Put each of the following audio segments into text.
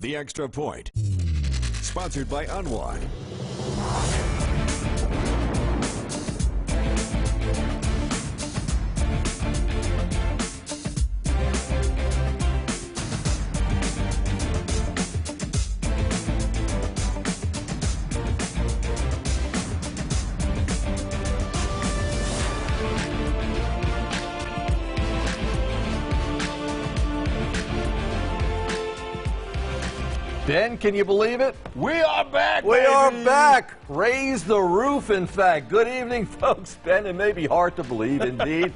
The Extra Point. Sponsored by Unwad. Ben, can you believe it? We are back, We baby. are back. Raise the roof, in fact. Good evening, folks. Ben, it may be hard to believe, indeed.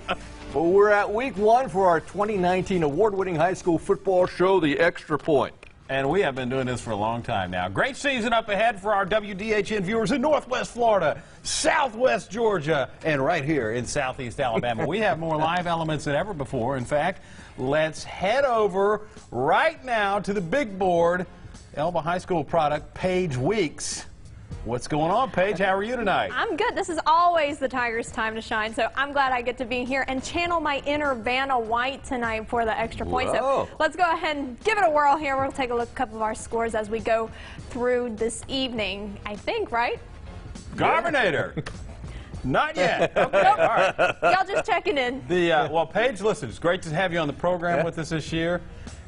But we're at week one for our 2019 award-winning high school football show, The Extra Point. And we have been doing this for a long time now. Great season up ahead for our WDHN viewers in Northwest Florida, Southwest Georgia, and right here in Southeast Alabama. We have more live elements than ever before. In fact, let's head over right now to the big board. Elba High School product, Paige Weeks. What's going on, Paige? How are you tonight? I'm good. This is always the Tigers' time to shine, so I'm glad I get to be here and channel my inner Vanna White tonight for the Extra Point. Whoa. So let's go ahead and give it a whirl here. We'll take a look at a couple of our scores as we go through this evening, I think, right? Garbinator. Not yet. Okay, all right. Y'all just checking in. Well, Paige, listen, it's great to have you on the program with us this year.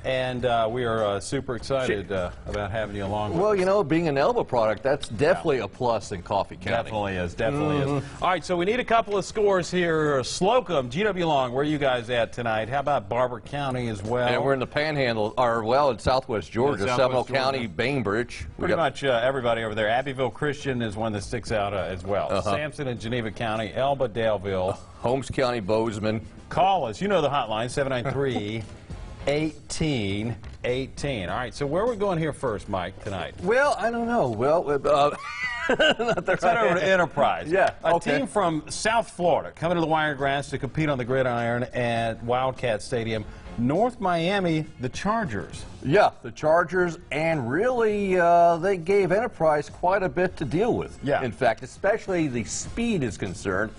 And we are super excited about having you along with Well, us. you know, being an Elba product, that's definitely a plus in Coffee County. Definitely is, definitely is. All right, so we need a couple of scores here. Slocum, GW Long, where are you guys at tonight? How about Barber County as well? And we're in the Panhandle, or well, in Southwest Georgia, Southwest Seminole Georgia. County, Bainbridge. Pretty much everybody over there. Abbeville Christian is one that sticks out as well. Sampson and Geneva County, Elba, Daleville. Holmes County, Bozeman. Call us. You know the hotline, 793-1818. All right, so where are we going here first, Mike, tonight? Well, I don't know. Well, Let's head over to Enterprise. Yeah, A okay. team from South Florida coming to the Wiregrass to compete on the gridiron at Wildcat Stadium. North Miami, the Chargers. Yeah, the Chargers, and really, they gave Enterprise quite a bit to deal with. Yeah. In fact, especially the speed is concerned,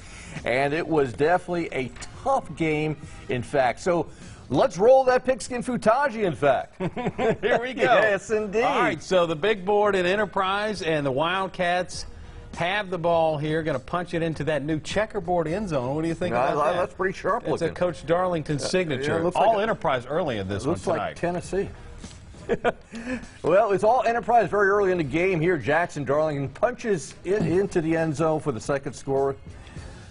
and it was definitely a tough game, in fact. So let's roll that pigskin futaji, in fact. Here we go. Yes, indeed. All right, so the big board at Enterprise and the Wildcats have the ball here, going to punch it into that new checkerboard end zone. What do you think about that? That's pretty sharp It's looking. a Coach Darlington signature. looks All like Enterprise early in this one Looks tonight. like Tennessee. Well, it's all Enterprise very early in the game here. Jackson Darlington punches into the end zone for the second score.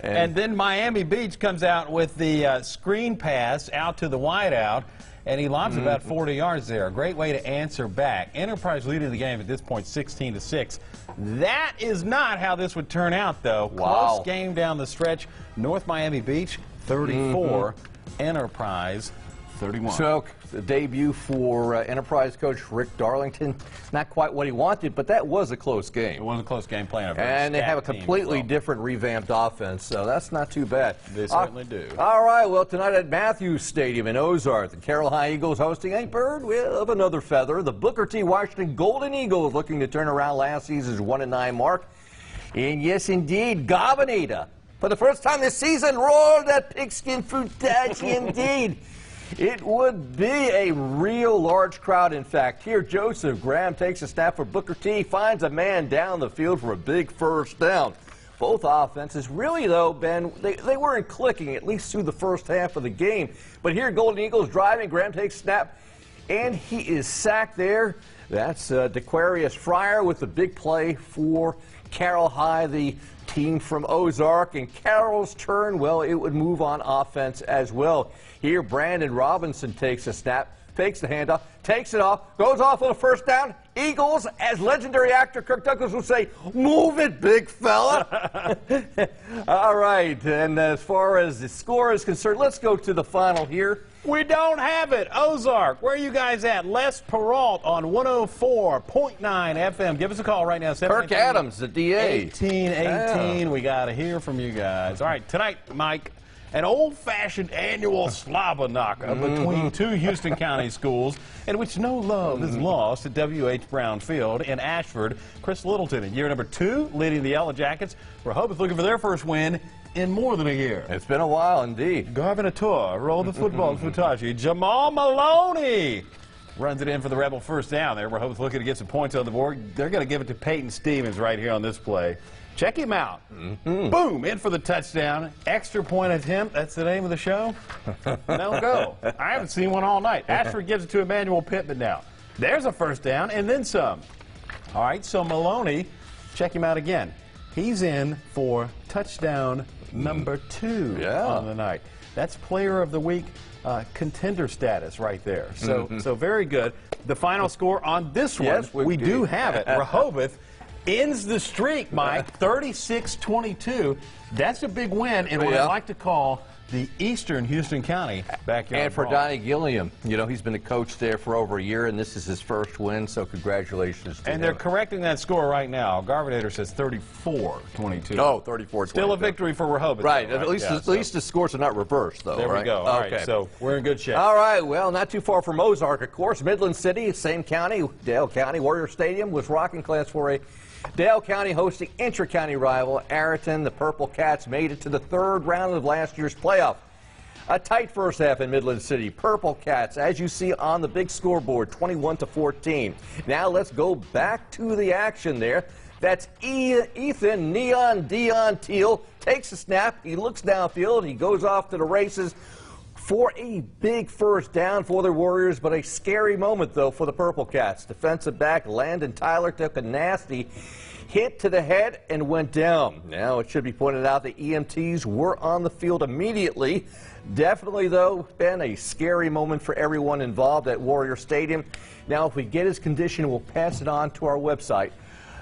And then Miami Beach comes out with the screen pass out to the wideout, and he lobs about 40 yards there. A great way to answer back. Enterprise leading the game at this point 16-6. That is not how this would turn out, though. Wow. Close game down the stretch. North Miami Beach 34, Enterprise 31. So the debut for Enterprise coach Rick Darlington, not quite what he wanted, but that was a close It game. was a close game playing a very And they have a stacked team as completely well. different revamped offense, so that's not too bad. They certainly do. All right, well, tonight at Matthews Stadium in Ozark, the Carroll High Eagles hosting a bird of another feather. The Booker T. Washington Golden Eagles looking to turn around last season's 1-9 mark. And yes, indeed, Garbinator, for the first time this season, rolled that pigskin futaji indeed. It would be a real large crowd, in fact. Here, Joseph Graham takes a snap for Booker T, finds a man down the field for a big first down. Both offenses, really, though, Ben, they weren't clicking, at least through the first half of the game. But here, Golden Eagles driving, Graham takes snap, and he is sacked there. That's DeQuarius Fryer with the big play for Carroll High, the team from Ozark. And Carroll's turn, well, it would move on offense as well. Here, Brandon Robinson takes a snap, takes the handoff, takes it off, goes off on a first down. Eagles, as legendary actor Kirk Douglas would say, move it, big fella. All right, and as far as the score is concerned, let's go to the final here. We don't have it. Ozark, where are you guys at? Les Peralt on 104.9 FM. Give us a call right now. Kirk Adams, the DA. 1818. We got to hear from you guys. All right, tonight, Mike, an old-fashioned annual slobber knocker between two Houston County schools in which no love is lost at W.H. Brown Field in Ashford. Chris Littleton in year number 2 leading the Yellow Jackets. We're hoping looking for their first win in more than a year. It's been a while indeed. Garbinator, roll the football, Futaji. Jamal Maloney runs it in for the Rebel first down there. Rehoboth looking to get some points on the board. They're going to give it to Peyton Stevens right here on this play. Check him out. Boom, in for the touchdown. Extra point attempt. That's the name of the show. No go. I haven't seen one all night. Ashford gives it to Emmanuel Pittman now. There's a first down and then some. All right, so Maloney, check him out again. He's in for touchdown number 2 on the night. That's player of the week contender status right there. So, so very good. The final score on this one, Yes, we do have it. Rehoboth ends the streak, Mike, 36-22. That's a big win in what I like to call the Eastern Houston County backyard And for brawl. Donnie Gilliam, you know, he's been a coach there for over a year, and this is his first win, so congratulations to him. And they're correcting that score right now. Garvinator says 34-22. Oh, 34-22. Still a victory for Rehoboth. Right. though, At least, Yeah, at least the scores are not reversed, though. there right? we go. All okay. right, so we're in good shape. All right. Well, not too far from Ozark, of course. Midland City, same county, Dale County. Warrior Stadium was rocking Class 4A. Dale County hosting intra-county rival Arrington. The Purple Cats made it to the third round of last year's playoff. A tight first half in Midland City. Purple Cats, as you see on the big scoreboard, 21-14. Now let's go back to the action there. That's Ethan Neon Dion Teal takes a snap. He looks downfield. He goes off to the races for a big first down for the Warriors, but a scary moment, though, for the Purple Cats. Defensive back Landon Tyler took a nasty hit to the head and went down. Now, it should be pointed out the EMTs were on the field immediately. Definitely, though, been a scary moment for everyone involved at Warrior Stadium. Now, if we get his condition, we'll pass it on to our website,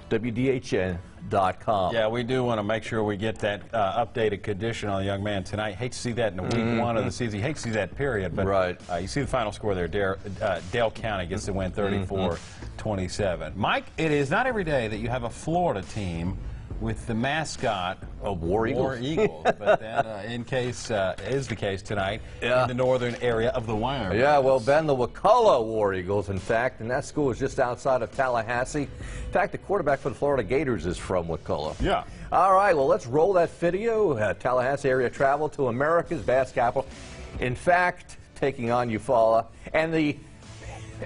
WDHN.com. Yeah, we do want to make sure we get that updated condition on the young man tonight. Hate to see that in the week 1 of the season. Hate to see that period, but Right. You see the final score there. Dale County gets to win 34-27. Mike, it is not every day that you have a Florida team with the mascot Of War Eagles. War Eagles, but that is the case tonight in the northern area of the Wire. Yeah, well, Ben, the Wakulla War Eagles, in fact, and that school is just outside of Tallahassee. In fact, the quarterback for the Florida Gators is from Wakulla. Yeah. All right, well, let's roll that video. Tallahassee area travel to America's Bass capital. In fact, taking on Eufaula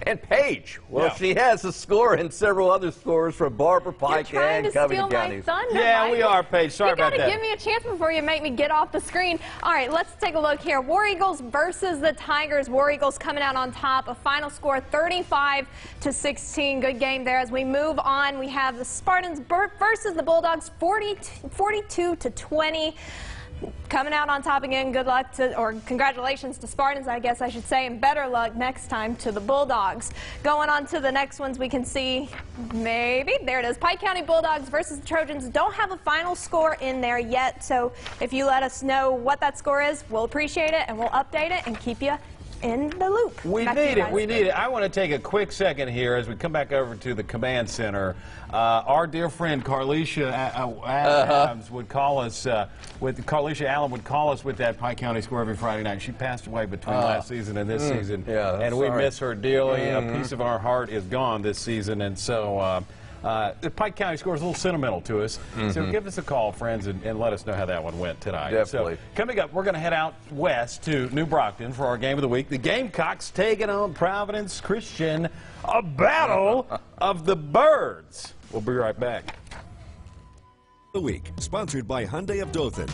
and Paige. Well, she has a score and several other scores from Barbara Pike You're trying and to Covington steal my counties. thunder, Yeah, Mike. we are, Paige. Sorry about You that. gotta give me a chance before you make me get off the screen. All right, let's take a look here. War Eagles versus the Tigers. War Eagles coming out on top. A final score 35-16. Good game there. As we move on, we have the Spartans versus the Bulldogs 42-20. Coming out on top again. Good luck or congratulations to Spartans, I guess I should say, and better luck next time to the Bulldogs. Going on to the next ones, we can see maybe there it is. Pike County Bulldogs versus the Trojans. Don't have a final score in there yet, so if you let us know what that score is, we'll appreciate it and we'll update it and keep you in the loop. We Back to you need it. guys. We need it. I want to take a quick second here as we come back over to the command center. Our dear friend Carlicia Adams would call us Carlicia Allen would call us with that Pike County score every Friday night. She passed away between last season and this season, Yeah, and we sorry. miss her dearly. A piece of our heart is gone this season, and so. The Pike County score is a little sentimental to us, so give us a call, friends, and let us know how that one went tonight. Definitely. So, coming up, we're going to head out west to New Brockton for our game of the week. The Gamecocks taking on Providence Christian, a battle of the birds. We'll be right back. The week, sponsored by Hyundai of Dothan.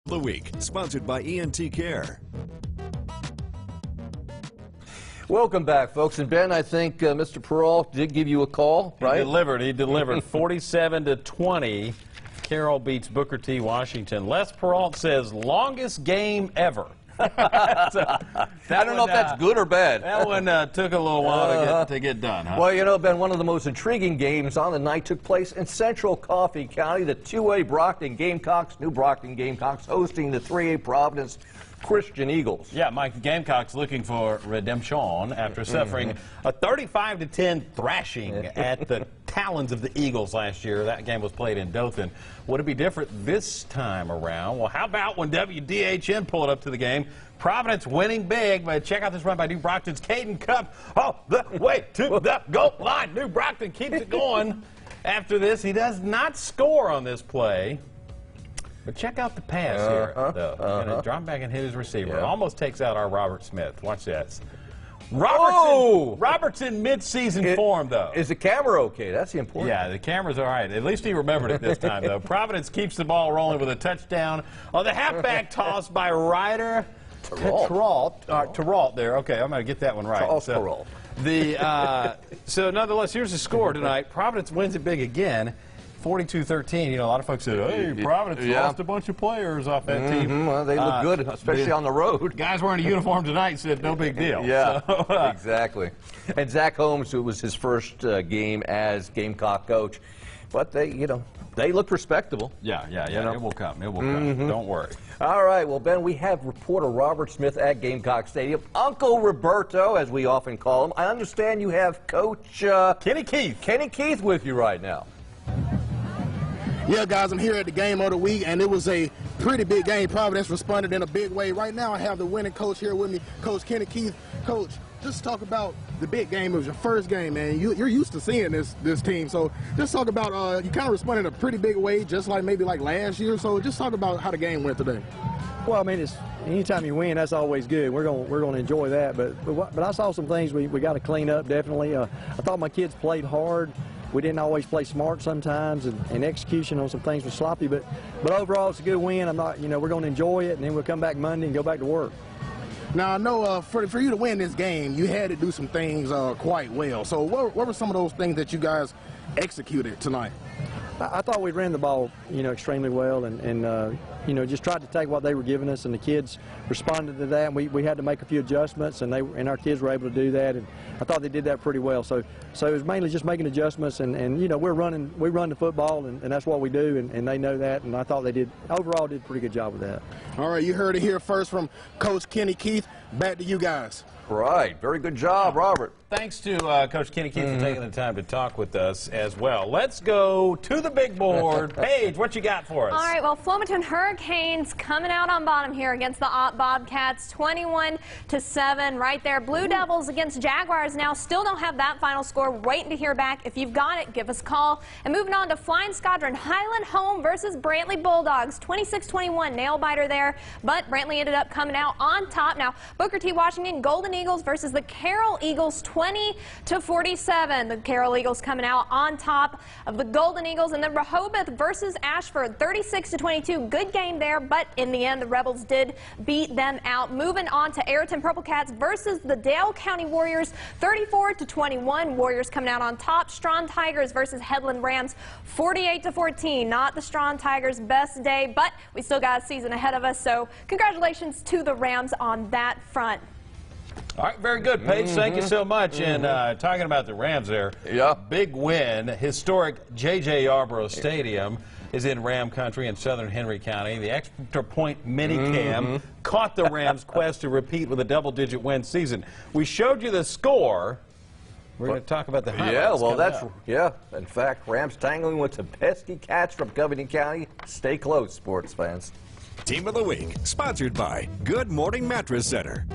The Week, sponsored by ENT Care. Welcome back, folks. And Ben, I think Mr. Peralt did give you a call, right? He delivered 47-20. Carroll beats Booker T. Washington. Les Peralt says longest game ever. I don't know if that's good or bad. That one took a little while to get done, huh? Well, you know, Ben, one of the most intriguing games on the night took place in Central Coffee County. The 2A Brockton Gamecocks, New Brockton Gamecocks, hosting the 3A Providence Christian Eagles. Yeah, Mike, Gamecocks looking for redemption after suffering a 35-10 thrashing at the talons of the Eagles last year. That game was played in Dothan. Would it be different this time around? Well, how about when WDHN pulled up to the game? Providence winning big, but check out this run by New Brockton's Caden Cup. Oh, the way to the goal line. New Brockton keeps it going. After this, he does not score on this play. But check out the pass here, though. Going to drop back and hit his receiver. Yeah. Almost takes out our Robert Smith. Watch this. Robert's in mid-season form, though. Is the camera okay? That's the important. Yeah, the camera's all right. At least he remembered it this time, though. Providence keeps the ball rolling with a touchdown on the halfback toss by Ryder Terrault there. Okay, I'm going to get that one right. Terrault. So nonetheless, here's the score tonight. Providence wins it big again. 42-13. You know, a lot of folks said, hey, Providence lost a bunch of players off that team. Well, they look good, especially on the road. Guys wearing a uniform tonight said no big deal. Yeah, so, exactly. And Zach Holmes, who was his first game as Gamecock coach, but they look respectable. Yeah. It will come. It will come. Don't worry. All right. Well, Ben, we have reporter Robert Smith at Gamecock Stadium. Uncle Roberto, as we often call him. I understand you have Coach Kenny Keith with you right now. Yeah, guys, I'm here at the game of the week, and it was a pretty big game. Providence responded in a big way. Right now, I have the winning coach here with me, Coach Kenny Keith. Coach, just talk about the big game. It was your first game, man. You're used to seeing this team. So just talk about, you kind of responded in a pretty big way, just like maybe like last year. So just talk about how the game went today. Well, I mean, it's anytime you win, that's always good. We're going to enjoy that. But I saw some things we got to clean up, definitely. I thought my kids played hard. We didn't always play smart sometimes, and execution on some things was sloppy. But overall, it's a good win. We're going to enjoy it, and then we'll come back Monday and go back to work. Now, I know for you to win this game, you had to do some things quite well. So what were some of those things that you guys executed tonight? I thought we ran the ball, extremely well, and just tried to take what they were giving us, and the kids responded to that. And we had to make a few adjustments, and our kids were able to do that, and I thought they did that pretty well. So it was mainly just making adjustments, and we run the football, and that's what we do, and they know that, and I thought they overall did a pretty good job with that. All right, you heard it here first from Coach Kenny Keith. Back to you guys. Right. Very good job, Robert. Thanks to Coach Kenny Keith for taking the time to talk with us as well. Let's go to the big board. Paige, what you got for us? All right, well, Flomaton Hurricanes coming out on bottom here against the Bobcats, 21-7 right there. Blue Devils against Jaguars now still don't have that final score. Waiting to hear back. If you've got it, give us a call. And moving on to Flying Squadron, Highland Home versus Brantley Bulldogs, 26-21, nail biter there. But Brantley ended up coming out on top. Now, Booker T. Washington Golden Eagles versus the Carroll Eagles, 20-47. The Carroll Eagles coming out on top of the Golden Eagles. And then Rehoboth versus Ashford, 36-22. Good game there, but in the end, the Rebels did beat them out. Moving on to Ayrton Purple Cats versus the Dale County Warriors, 34-21. Warriors coming out on top. Strawn Tigers versus Headland Rams, 48-14. Not the Strawn Tigers' best day, but we still got a season ahead of us, so congratulations to the Rams on that front. All right, very good, Paige. Thank you so much. And talking about the Rams there, big win. Historic J.J. Yarborough Stadium is in Ram Country in southern Henry County. The extra point minicam caught the Rams' quest to repeat with a double-digit win season. We showed you the score. We're going to talk about the highlights. In fact, Rams tangling with some pesky cats from Covington County. Stay close, sports fans. Team of the Week, sponsored by Good Morning Mattress Center.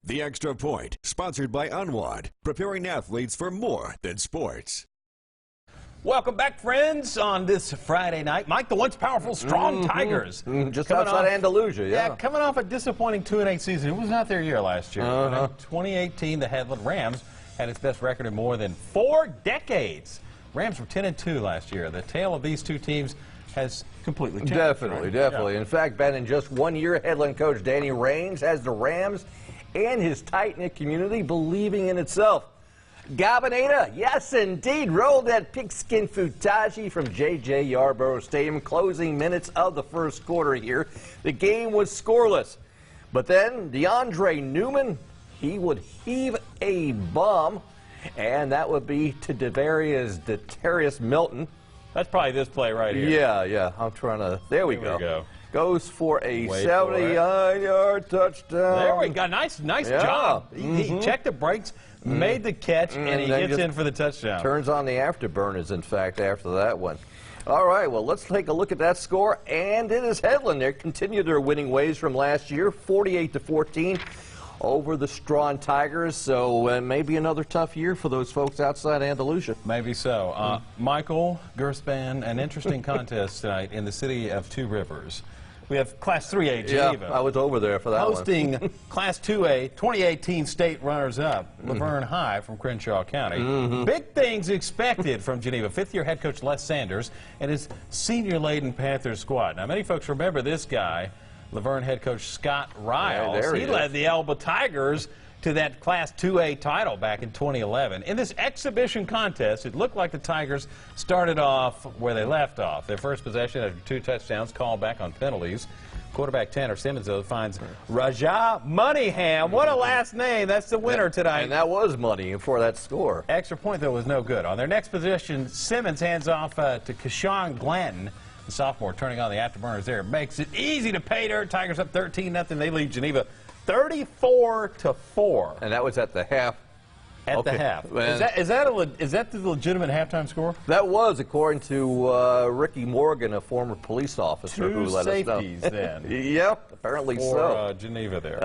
The Extra Point, sponsored by Unwad, preparing athletes for more than sports. Welcome back, friends, on this Friday night. Mike, the once powerful, strong Tigers. Just coming outside off- Andalusia, yeah. coming off a disappointing 2-8 season. It was not their year last year. In 2018, the Headland Rams had its best record in more than 4 decades. Rams were 10-2 last year. The tale of these two teams has completely changed. Definitely, right? definitely. Yeah. In fact, Ben, in just 1 year, Headland coach Danny Raines has the Rams and his tight-knit community believing in itself. Gabaneta, yes indeed, rolled that pigskin futaji from J.J. Yarborough Stadium, closing minutes of the first quarter here. The game was scoreless. But then DeAndre Newman, he would heave a bomb, and that would be to Darius Milton. That's probably this play right here. Yeah, I'm trying to, there we go. Goes for a Wait for it. 79-yard touchdown. There we go. Nice Yeah. job. He checked the brakes, made the catch, and he then gets just in for the touchdown. Turns on the afterburners, in fact, after that one. All right, well, let's take a look at that score. And it is Headland. They continue their winning ways from last year, 48-14 over the Strawn Tigers. So maybe another tough year for those folks outside Andalusia. Maybe so. Michael Gerspan, an interesting contest tonight in the city of Two Rivers. We have Class 3A Geneva. Yeah, I was over there for that hosting Class 2A 2018 state runners-up, Laverne High from Crenshaw County. Big things expected from Geneva. Fifth-year head coach Les Sanders and his senior-laden Panthers squad. Now, many folks remember this guy, Laverne head coach Scott Riles. there he is. led the Elba Tigers to that Class 2A title back in 2011. In this exhibition contest, it looked like the Tigers started off where they left off. Their first possession after 2 touchdowns, called back on penalties. Quarterback Tanner Simmons, though, finds Rajah Moneyham. What a last name. That's the winner tonight. And that was money for that score. Extra point, though, was no good. On their next possession, Simmons hands off to Keshawn Glanton. The sophomore turning on the afterburners there. Makes it easy to pay dirt. Tigers up 13-0. They lead Geneva 34-4. And that was at the half. At the half. Is that the legitimate halftime score? That was, according to Ricky Morgan, a former police officer who let us know. 2 safeties, then. Yep, apparently For so. Geneva there.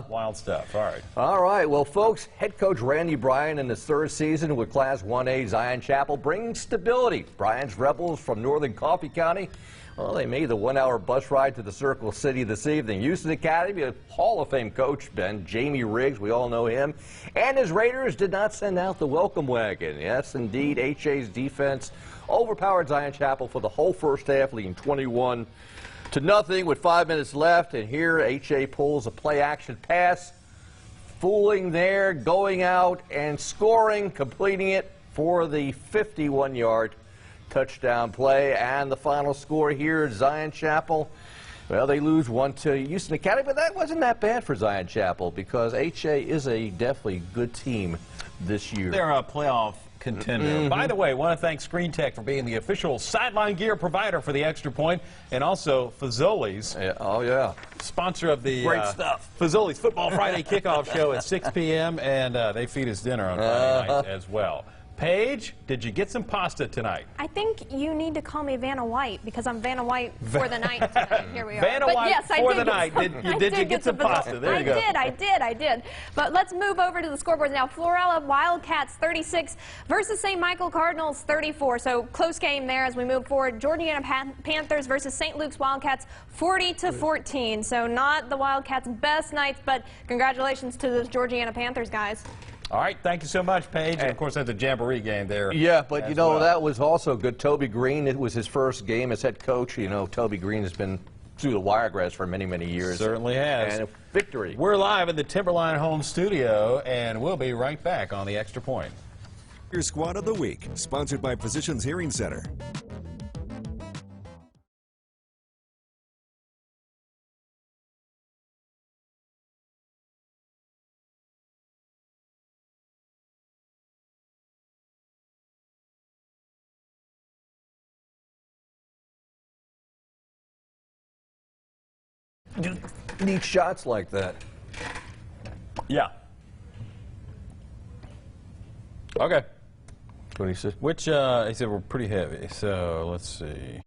Wild stuff. All right. All right, well, folks, head coach Randy Bryan in his 3rd season with Class 1A Zion Chapel brings stability. Bryan's Rebels from northern Coffee County, well, they made the 1-hour bus ride to the Circle City this evening. Houston Academy, a Hall of Fame coach, Ben, Jamie Riggs, we all know him, and his Raiders did not send out the welcome wagon. Yes, indeed, HA's defense overpowered Zion Chapel for the whole first half, leading 21-0 with 5 minutes left. And here, HA pulls a play-action pass, fooling there, going out and scoring, completing it for the 51-yard touchdown play. And the final score here, Zion Chapel, well, they lose 1 to Houston Academy, but that wasn't that bad for Zion Chapel because HA is a definitely good team this year. They're a playoff contender. By the way, I want to thank Screen Tech for being the official sideline gear provider for the Extra Point, and also Fazoli's, sponsor of the Great stuff. Fazoli's Football Friday kickoff show at 6 p.m., and they feed us dinner on Friday night as well. Paige, did you get some pasta tonight? I think you need to call me Vanna White because I'm Vanna White for the night tonight. Here we are. Vanna but White yes, I for did the night. Did you get some pasta? There you go. I did. But let's move over to the scoreboards now. Florella Wildcats 36 versus St. Michael Cardinals 34. So close game there as we move forward. Georgiana Panthers versus St. Luke's Wildcats 40-14. So not the Wildcats' best nights, but congratulations to the Georgiana Panthers guys. All right, thank you so much, Paige. And of course, that's a jamboree game there. Yeah, but you know, well. that was also good. Toby Green, it was his first game as head coach. You know, Toby Green has been through the wiregrass for many, many years. Certainly has. And a victory. We're live in the Timberline home studio, and we'll be right back on the Extra Point. Your Squad of the Week, sponsored by Physicians Hearing Center. Need shots like that. Yeah. Okay. What do you say? Which, he said we're pretty heavy, so let's see.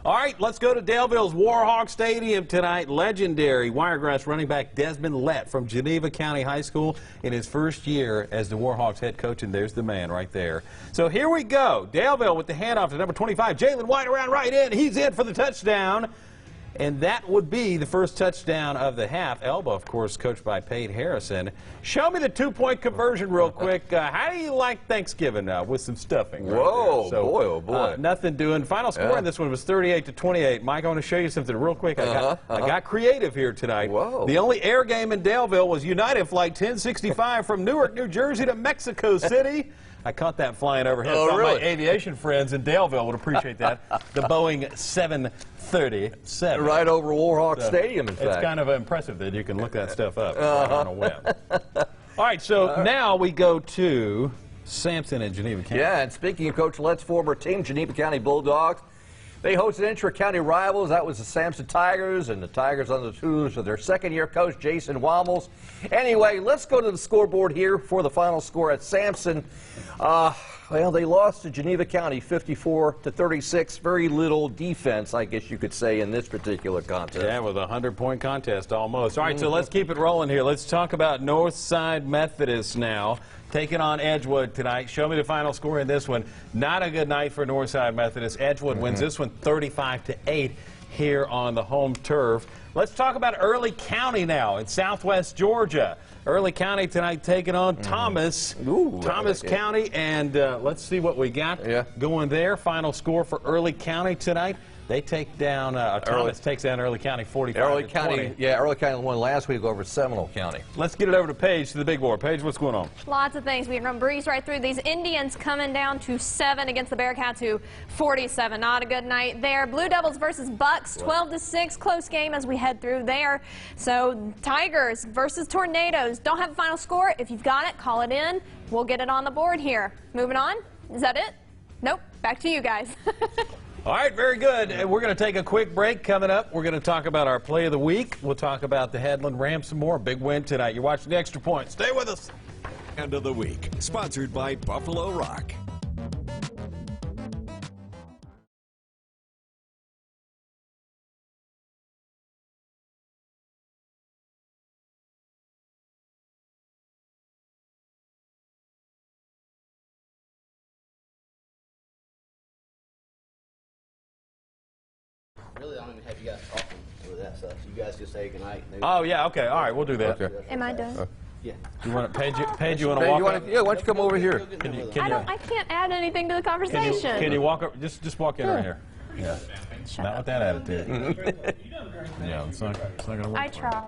All right, let's go to Daleville's Warhawk Stadium tonight. Legendary Wiregrass running back Desmond Lett from Geneva County High School in his first year as the Warhawks head coach, and there's the man right there. So here we go. Daleville with the handoff to number 25, Jalen White around right in. He's in for the touchdown. And that would be the first touchdown of the half. Elba, of course, coached by Pate Harrison. Show me the two-point conversion real quick. How do you like Thanksgiving with some stuffing? Right Whoa, there? So, boy, oh boy. Nothing doing. Final score in this one was 38-28. Mike, I want to show you something real quick. I got creative here tonight. Whoa. The only air game in Daleville was United Flight 1065 from Newark, New Jersey to Mexico City. I caught that flying overhead. Oh, Thought really? my aviation friends in Daleville would appreciate that. The Boeing 737. Right over Warhawk Stadium, in fact. It's kind of impressive that you can look that stuff up on a web. All right, so now we go to Sampson and Geneva County. Yeah, and speaking of Coach Lett's former team, Geneva County Bulldogs, they hosted intra-county rivals. That was the Sampson Tigers, and the Tigers under the tutelage of their second-year coach, Jason Wombles. Anyway, let's go to the scoreboard here for the final score at Sampson. Well, they lost to Geneva County 54-36. Very little defense, I guess you could say, in this particular contest. Yeah, with a 100-point contest almost. All right, so let's keep it rolling here. Let's talk about Northside Methodist now, taking on Edgewood tonight. Show me the final score in this one. Not a good night for Northside Methodist. Edgewood wins this one 35-8 here on the home turf. Let's talk about Early County now in southwest Georgia. Early County tonight taking on Thomas. Thomas County, and let's see what we got going there. Final score for Early County tonight. They take down, Thomas takes down Early County 45-20. Early County won last week over Seminole County. Let's get it over to Paige, to the big board. Paige, what's going on? Lots of things. We're going to breeze right through these. Indians coming down to 7 against the Bearcats, who 47. Not a good night there. Blue Devils versus Bucks, 12-6. Close game as we head through there. So Tigers versus Tornadoes. Don't have a final score. If you've got it, call it in. We'll get it on the board here. Moving on. Is that it? Nope. Back to you guys. All right, very good. And we're going to take a quick break. Coming up, we're going to talk about our play of the week. We'll talk about the Headland Rams some more. Big win tonight. You're watching the Extra Point. Stay with us. End of the week, sponsored by Buffalo Rock. Really, I don't even have you guys talking with that stuff. So you guys just say goodnight. Oh, yeah, okay. All right, we'll do that. Okay. Am I done? Yeah. You want to, Paige, you want to Hey, walk up? yeah, why don't you come over here? I can't add anything to the conversation. Can you walk up? Just walk in right here. Yeah. Shut Not up. with that attitude. Yeah, it's not going to work. I try.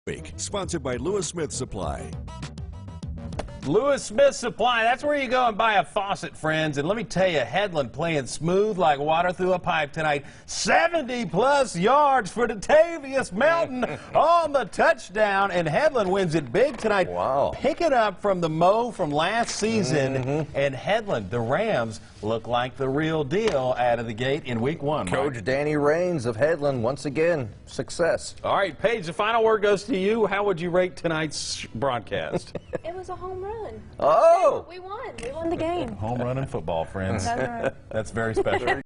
Week, sponsored by Lewis Smith Supply. Lewis Smith Supply, that's where you go and buy a faucet, friends. And let me tell you, Headland playing smooth like water through a pipe tonight. 70-plus yards for Datavius Melton on the touchdown, and Headland wins it big tonight. Wow. Picking up from the Mo from last season, and Headland, the Rams, look like the real deal out of the gate in week 1. Coach Mike. Danny Raines of Headland, once again, success. All right, Paige, the final word goes to you. How would you rate tonight's broadcast? It was a home run. Oh! We won. We won the game. Home run in football, friends. That's right. That's very special.